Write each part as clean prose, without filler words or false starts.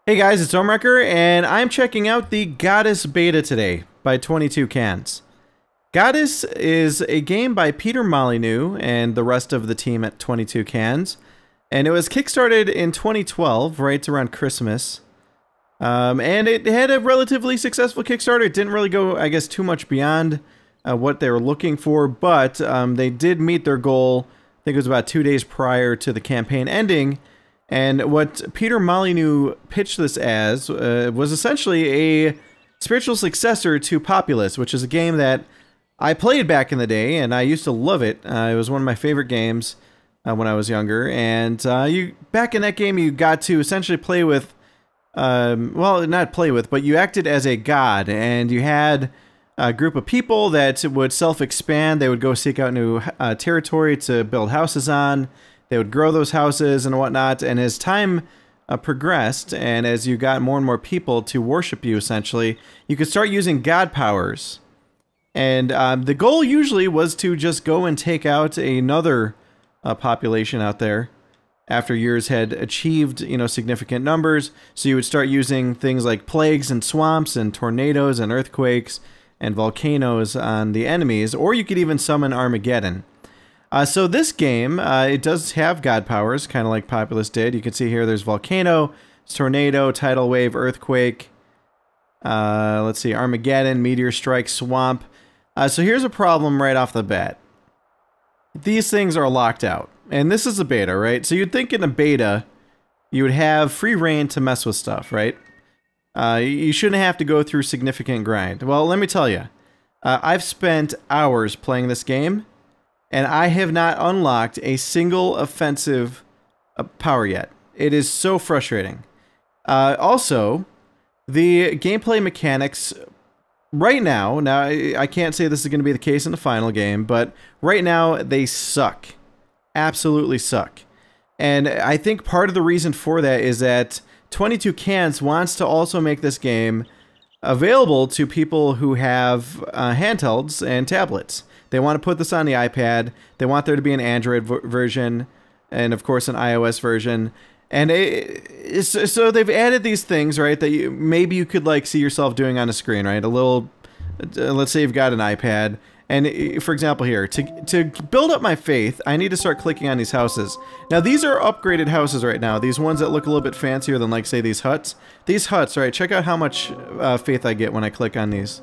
Hey guys, it's Omrecker, and I'm checking out the Godus beta today by 22 Cans. Godus is a game by Peter Molyneux and the rest of the team at 22 Cans, and it was kickstarted in 2012, right around Christmas. And it had a relatively successful Kickstarter. It didn't really go, I guess, too much beyond what they were looking for, but they did meet their goal. I think it was about 2 days prior to the campaign ending. And what Peter Molyneux pitched this as was essentially a spiritual successor to Populous, which is a game that I played back in the day, and I used to love it. It was one of my favorite games when I was younger. And back in that game, you got to essentially play with, well, not play with, but you acted as a god, and you had a group of people that would self-expand. They would go seek out new territory to build houses on. They would grow those houses and whatnot, and as time progressed, and as you got more and more people to worship you, essentially, you could start using god powers. And the goal usually was to just go and take out another population out there after years had achieved, significant numbers. So you would start using things like plagues and swamps and tornadoes and earthquakes and volcanoes on the enemies, or you could even summon Armageddon. So this game, it does have god powers, kind of like Populous did. You can see here there's volcano, tornado, tidal wave, earthquake. Let's see, Armageddon, meteor strike, swamp. So here's a problem right off the bat. These things are locked out. And this is a beta, right? So you'd think in a beta, you would have free reign to mess with stuff, right? You shouldn't have to go through significant grind. Well, let me tell you. I've spent hours playing this game, and I have not unlocked a single offensive power yet. It is so frustrating. Also, the gameplay mechanics right now, I can't say this is going to be the case in the final game, but right now they suck. Absolutely suck. And I think part of the reason for that is that 22 Cans wants to also make this game available to people who have handhelds and tablets. They want to put this on the iPad. They want there to be an Android version and, of course, an iOS version. And so they've added these things, right, that maybe you could, like, see yourself doing on a screen, right? A little, let's say you've got an iPad. And, for example, here, to build up my faith, I need to start clicking on these houses. Now, these are upgraded houses right now. These ones that look a little bit fancier than, like, say, these huts. These huts, right, check out how much faith I get when I click on these.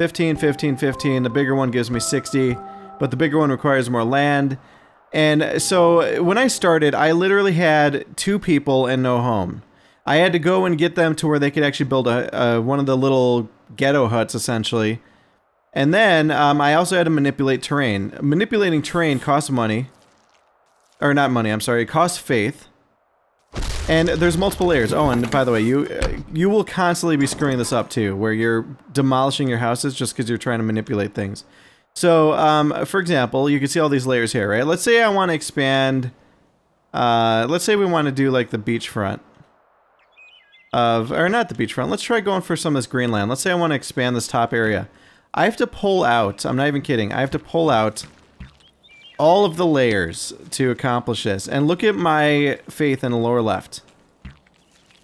15, 15, 15. The bigger one gives me 60, but the bigger one requires more land. And so when I started, I literally had 2 people and no home. I had to go and get them to where they could actually build one of the little ghetto huts, essentially. And then I also had to manipulate terrain. Manipulating terrain costs money. Or not money, I'm sorry. It costs faith. And there's multiple layers. Oh, and by the way, you will constantly be screwing this up too, where you're demolishing your houses just because you're trying to manipulate things. So, for example, you can see all these layers here, right? Let's say I want to expand. Let's say we want to do like the beachfront or not the beachfront. Let's try going for some of this green land. Let's say I want to expand this top area. I have to pull out. I'm not even kidding. I have to pull out all of the layers to accomplish this. And look at my faith in the lower left.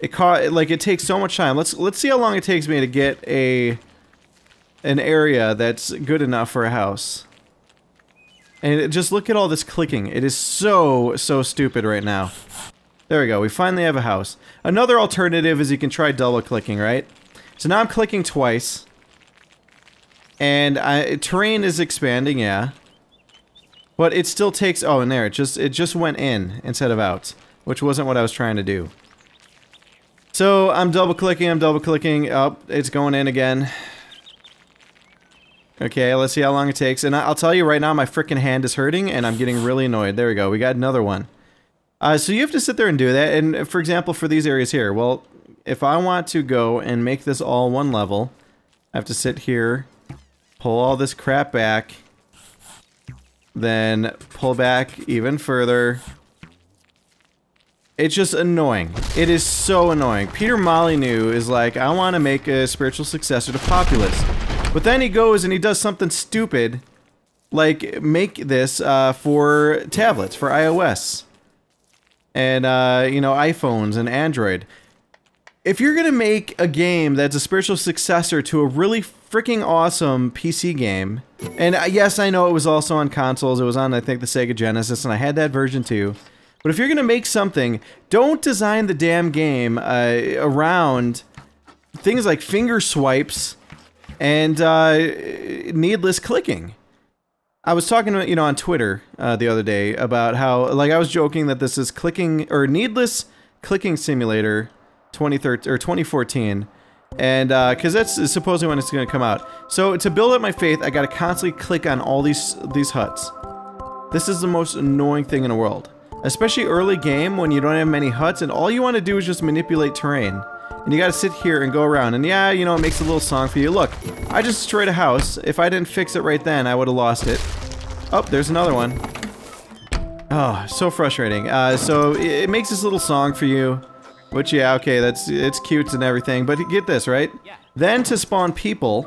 It takes so much time. Let's see how long it takes me to get an area that's good enough for a house. And just look at all this clicking. It is so stupid right now. There we go. We finally have a house. Another alternative is you can try double clicking, right? So now I'm clicking twice. And terrain is expanding, yeah. But it still takes, oh, and there, it just went in instead of out, which wasn't what I was trying to do. So I'm double clicking, oh, it's going in again. Okay, let's see how long it takes, and I'll tell you right now, my frickin' hand is hurting, and I'm getting really annoyed. There we go, we got another one. So you have to sit there and do that, and for example, for these areas here, well, if I want to go and make this all one level, I have to sit here, pull all this crap back, then pull back even further. It's just annoying. It is so annoying. Peter Molyneux is like, I want to make a spiritual successor to Populous. But then he goes and he does something stupid, like make this for tablets, for iOS. And, you know, iPhones and Android. if you're gonna make a game that's a spiritual successor to a really freaking awesome PC game, and yes, I know it was also on consoles, it was on, I think, the Sega Genesis, and I had that version too, but if you're gonna make something, don't design the damn game around things like finger swipes and needless clicking. I was talking, you know, on Twitter the other day about how, like, I was joking that this is needless clicking simulator 2014, and because that's supposedly when it's going to come out. So to build up my faith, I got to constantly click on all these huts. This is the most annoying thing in the world, especially early game when you don't have many huts and all you want to do is just manipulate terrain. And you got to sit here and go around, and yeah, you know, it makes a little song for you. Look, I just destroyed a house. If I didn't fix it right then, I would have lost it. Oh, there's another one. Oh, so frustrating. So it makes this little song for you. Which, yeah, okay, it's cute and everything, but get this, right? Yeah. Then to spawn people,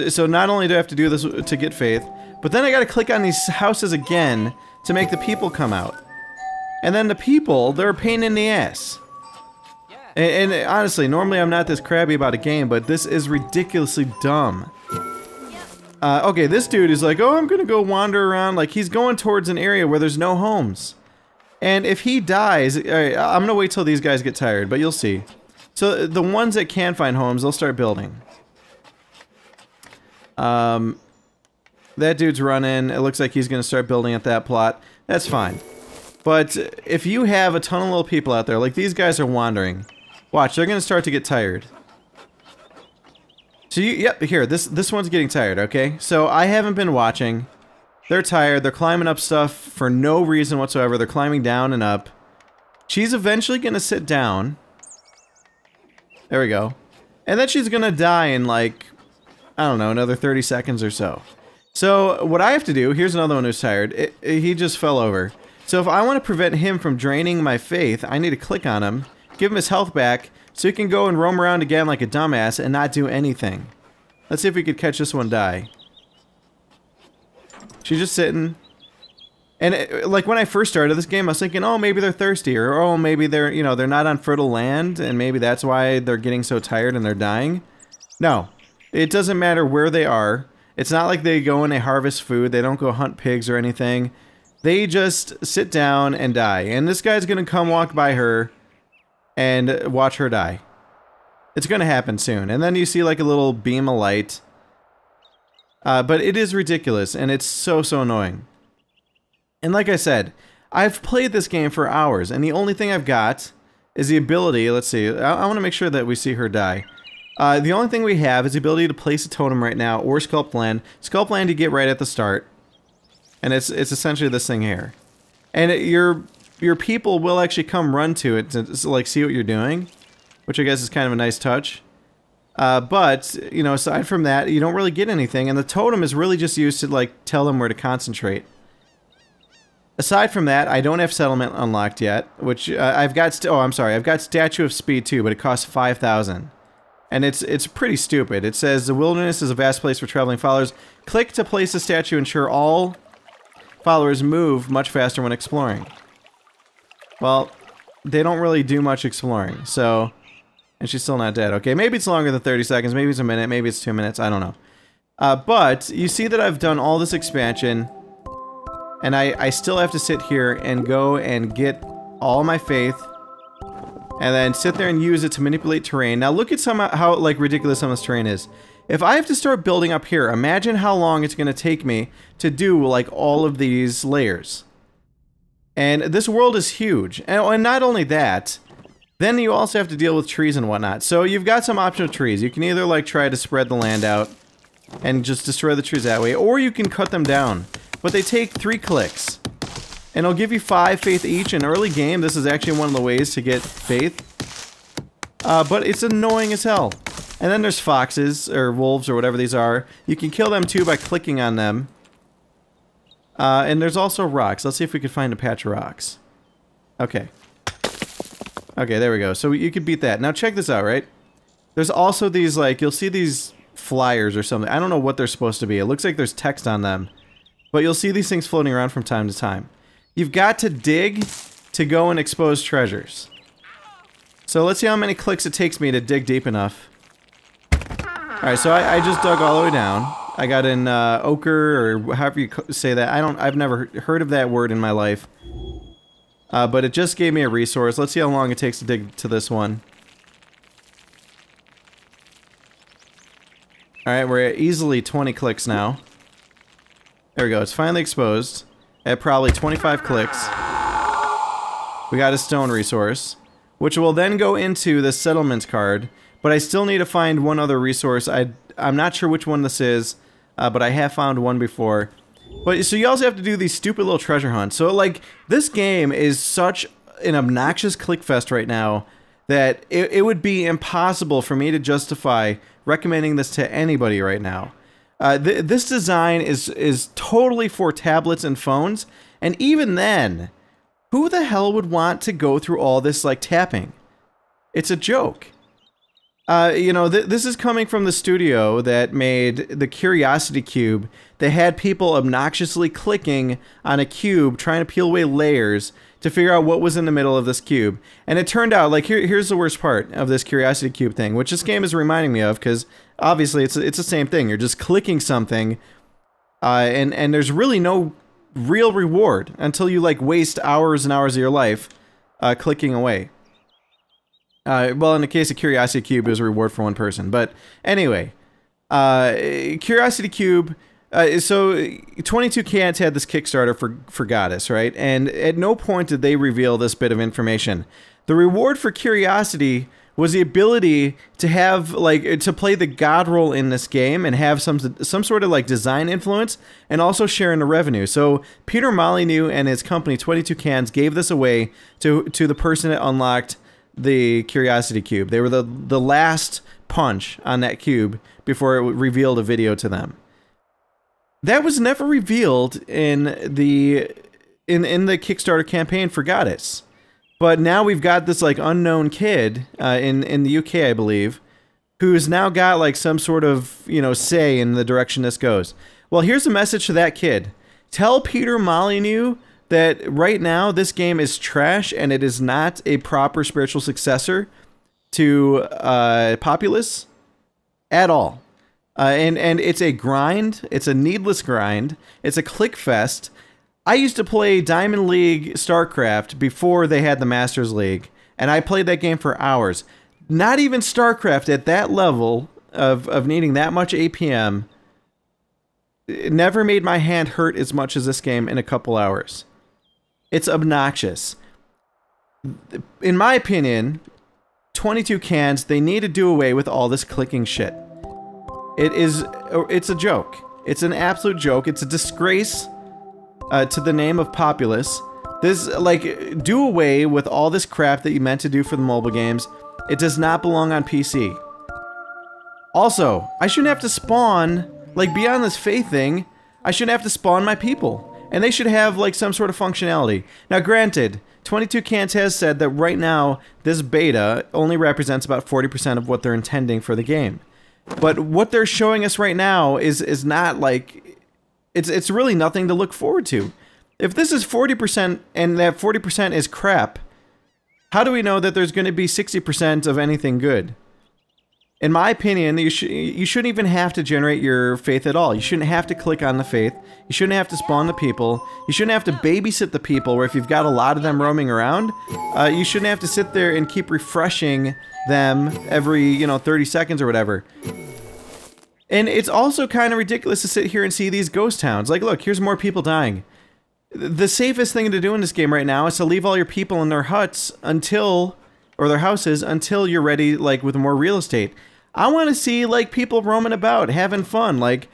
so not only do I have to do this to get faith, but then I gotta click on these houses again to make the people come out. And then the people, they're a pain in the ass. And honestly, normally I'm not this crabby about a game, but this is ridiculously dumb. Okay, this dude is like, oh, I'm gonna go wander around, like he's going towards an area where there's no homes. And if he dies, alright, I'm gonna wait till these guys get tired, but you'll see. So the ones that can find homes, they'll start building. That dude's running. It looks like he's gonna start building at that plot. That's fine. But if you have a ton of little people out there, like these guys are wandering, watch, they're gonna start to get tired. So yep, here, this one's getting tired, okay? So I haven't been watching. They're tired, they're climbing up stuff for no reason whatsoever, they're climbing down and up. She's eventually gonna sit down. There we go. And then she's gonna die in like, I don't know, another 30 seconds or so. So what I have to do, here's another one who's tired, he just fell over. So if I want to prevent him from draining my faith, I need to click on him, give him his health back, so he can go and roam around again like a dumbass and not do anything. Let's see if we could catch this one die. She's just sitting. And like when I first started this game, I was thinking, oh, maybe they're thirsty, or oh, maybe they're, you know, they're not on fertile land, and maybe that's why they're getting so tired and they're dying. No, it doesn't matter where they are. It's not like they go and they harvest food. They don't go hunt pigs or anything. They just sit down and die. And this guy's gonna come walk by her and watch her die. It's gonna happen soon. And then you see like a little beam of light. But it is ridiculous, and it's so annoying. And like I said, I've played this game for hours, and the only thing I've got is the ability, let's see, I want to make sure that we see her die. The only thing we have is the ability to place a totem right now, or sculpt land. Sculpt land you get right at the start. And it's essentially this thing here. And your people will actually come run to it to like see what you're doing, which I guess is kind of a nice touch. But, you know, aside from that, you don't really get anything, and the totem is really just used to, like, tell them where to concentrate. Aside from that, I don't have settlement unlocked yet, which, I've got, I've got Statue of Speed too, but it costs 5,000. And it's pretty stupid. It says, the wilderness is a vast place for traveling followers. Click to place a statue, ensure all followers move much faster when exploring. Well, they don't really do much exploring, so... And she's still not dead. Okay, maybe it's longer than 30 seconds, maybe it's a minute, maybe it's 2 minutes, I don't know. But, you see that I've done all this expansion, and I still have to sit here and go and get all my faith, and then sit there and use it to manipulate terrain. Now look at how like ridiculous some of this terrain is. If I have to start building up here, imagine how long it's going to take me to do like all of these layers. And this world is huge, and not only that, then you also have to deal with trees and whatnot. So you've got some optional trees. You can either like try to spread the land out and just destroy the trees that way, or you can cut them down. But they take 3 clicks. And it'll give you 5 faith each. In early game, this is actually one of the ways to get faith. But it's annoying as hell. And then there's foxes, or wolves, or whatever these are. You can kill them too by clicking on them. And there's also rocks. Let's see if we can find a patch of rocks. Okay. Okay, there we go. So you could beat that. Now check this out, right? There's also these, like, you'll see these flyers or something. I don't know what they're supposed to be. It looks like there's text on them. But you'll see these things floating around from time to time. You've got to dig to go and expose treasures. So let's see how many clicks it takes me to dig deep enough. Alright, so I just dug all the way down. I got an ochre, or however you say that. I've never heard of that word in my life. But it just gave me a resource. Let's see how long it takes to dig to this one. Alright, we're at easily 20 clicks now. There we go, it's finally exposed. At probably 25 clicks. We got a stone resource, which will then go into the settlement card. But I still need to find one other resource. I'm not sure which one this is, but I have found one before. But so you also have to do these stupid little treasure hunts. So like, this game is such an obnoxious click fest right now that it would be impossible for me to justify recommending this to anybody right now. This design is totally for tablets and phones, and even then, who the hell would want to go through all this like tapping? It's a joke. You know, this is coming from the studio that made the Curiosity Cube. They had people obnoxiously clicking on a cube, trying to peel away layers to figure out what was in the middle of this cube. And it turned out, like, here's the worst part of this Curiosity Cube thing, which this game is reminding me of, because obviously it's the same thing. You're just clicking something, and there's really no real reward until you, like, waste hours and hours of your life clicking away. Well, in the case of Curiosity Cube, it was a reward for one person. But anyway, Curiosity Cube. So 22 Cans had this Kickstarter for Godus, right? And at no point did they reveal this bit of information. The reward for Curiosity was the ability to have, like, to play the God role in this game and have some sort of, like, design influence, and also share in the revenue. So Peter Molyneux and his company 22 Cans gave this away to the person that unlocked the Curiosity Cube. They were the last punch on that cube before it revealed a video to them. That was never revealed in the Kickstarter campaign for Godus. But now we've got this like unknown kid in the UK, I believe, who's now got like some sort of, you know, say in the direction this goes. Well, here's a message to that kid. Tell Peter Molyneux that right now this game is trash and it is not a proper spiritual successor to Populous at all. And it's a grind. It's a needless grind. It's a click fest. I used to play Diamond League StarCraft before they had the Masters League, and I played that game for hours. Not even StarCraft at that level of needing that much APM it never made my hand hurt as much as this game in a couple hours. It's obnoxious. In my opinion, 22 Cans, they need to do away with all this clicking shit. It's a joke. It's an absolute joke. It's a disgrace to the name of Populous. This, like, do away with all this crap that you meant to do for the mobile games. It does not belong on PC. Also, I shouldn't have to spawn, like, beyond this faith thing, I shouldn't have to spawn my people. And they should have, like, some sort of functionality. Now, granted, 22 Cans has said that right now, this beta only represents about 40% of what they're intending for the game. But what they're showing us right now is not, like... It's really nothing to look forward to. If this is 40% and that 40% is crap, how do we know that there's going to be 60% of anything good? In my opinion, you shouldn't even have to generate your faith at all. You shouldn't have to click on the faith. You shouldn't have to spawn the people. You shouldn't have to babysit the people, where if you've got a lot of them roaming around, you shouldn't have to sit there and keep refreshing them every, you know, 30 seconds or whatever. And it's also kind of ridiculous to sit here and see these ghost towns. Like, look, here's more people dying. The safest thing to do in this game right now is to leave all your people in their huts until, or their houses, until you're ready, like, with more real estate. I want to see, like, people roaming about, having fun. Like,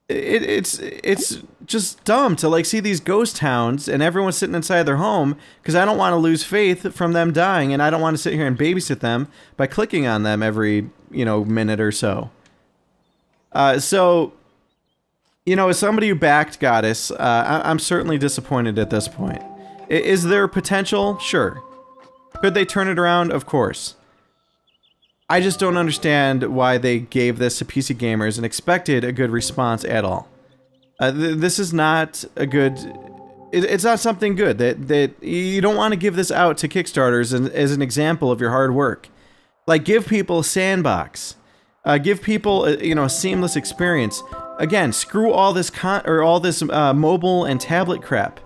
it's just dumb to, like, see these ghost towns and everyone sitting inside their home, because I don't want to lose faith from them dying, and I don't want to sit here and babysit them by clicking on them every, you know, minute or so. So, you know, as somebody who backed Godus, I'm certainly disappointed at this point. Is there potential? Sure. Could they turn it around? Of course. I just don't understand why they gave this to PC gamers and expected a good response at all. This is not a good it's not something good. That you don't want to give this out to Kickstarters as an example of your hard work. Like, give people a sandbox. Give people a seamless experience. Again, screw all this mobile and tablet crap.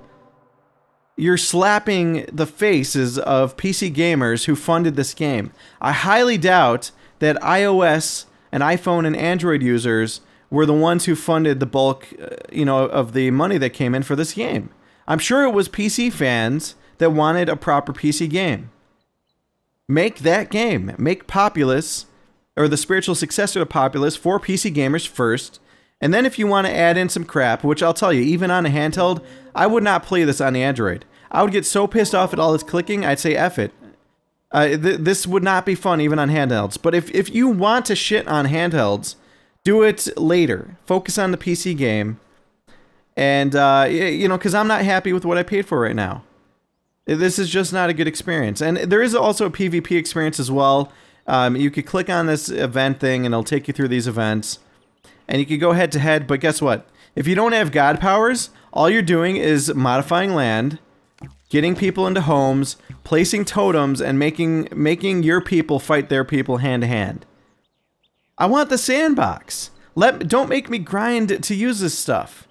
You're slapping the faces of PC gamers who funded this game. I highly doubt that iOS and iPhone and Android users were the ones who funded the bulk, of the money that came in for this game. I'm sure it was PC fans that wanted a proper PC game. Make that game. Make Populous, or the spiritual successor to Populous, for PC gamers first. And then if you want to add in some crap, which I'll tell you, even on a handheld, I would not play this on the Android. I would get so pissed off at all this clicking, I'd say F it. This would not be fun even on handhelds. But if you want to shit on handhelds, do it later. Focus on the PC game. And, because I'm not happy with what I paid for right now. This is just not a good experience. And there is also a PvP experience as well. You could click on this event thing and it'll take you through these events. And you could go head to head, but guess what? If you don't have God powers, all you're doing is modifying land, getting people into homes, placing totems, and making your people fight their people hand to hand. I want the sandbox. Don't make me grind to use this stuff.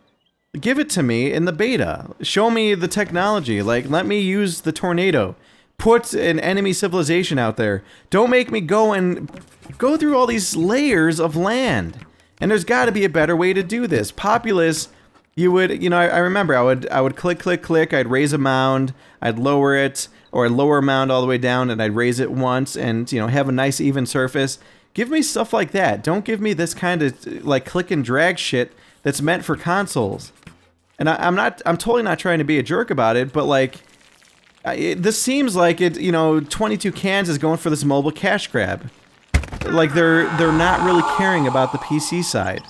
Give it to me in the beta. Show me the technology. Like, let me use the tornado. Put an enemy civilization out there. Don't make me go through all these layers of land. And there's got to be a better way to do this. Populous, you would, I remember I would click, I'd raise a mound, I'd lower it, or I'd lower a mound all the way down, and I'd raise it once, and have a nice even surface. Give me stuff like that. Don't give me this kind of like click and drag shit that's meant for consoles. And I'm totally not trying to be a jerk about it, but like, this seems like it. 22 Cans is going for this mobile cash grab. Like they're not really caring about the PC side.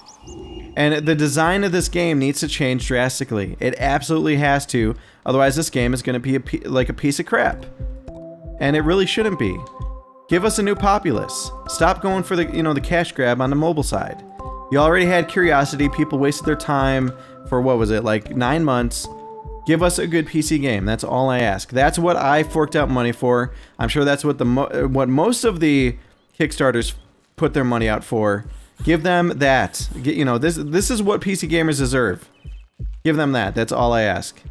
And the design of this game needs to change drastically. It absolutely has to. Otherwise, this game is going to be like a piece of crap. And it really shouldn't be. Give us a new Populous. Stop going for the cash grab on the mobile side. You already had Curiosity. People wasted their time for, what was it, like 9 months. Give us a good PC game. That's all I ask. That's what I forked out money for. I'm sure that's what most of the Kickstarters put their money out for. Give them that. This is what PC gamers deserve. Give them that. That's all I ask.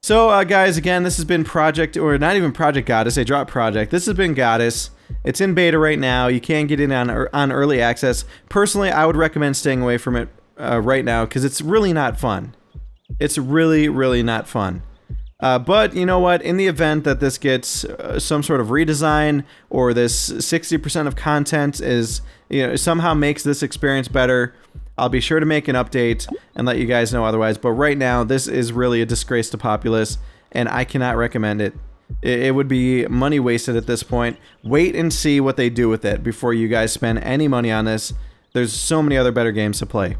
So, guys, again, this has been not even Project Godus, a drop project. This has been Godus. It's in beta right now. You can get in on early access. Personally, I would recommend staying away from it right now because it's really not fun. It's really, really not fun. But you know what? In the event that this gets some sort of redesign, or this 60% of content is, somehow makes this experience better, I'll be sure to make an update and let you guys know otherwise. But right now, this is really a disgrace to Populous, and I cannot recommend it. It would be money wasted at this point. Wait and see what they do with it before you guys spend any money on this. There's so many other better games to play.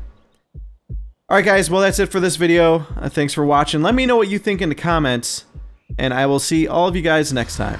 Alright guys, well that's it for this video. Thanks for watching. Let me know what you think in the comments, and I will see all of you guys next time.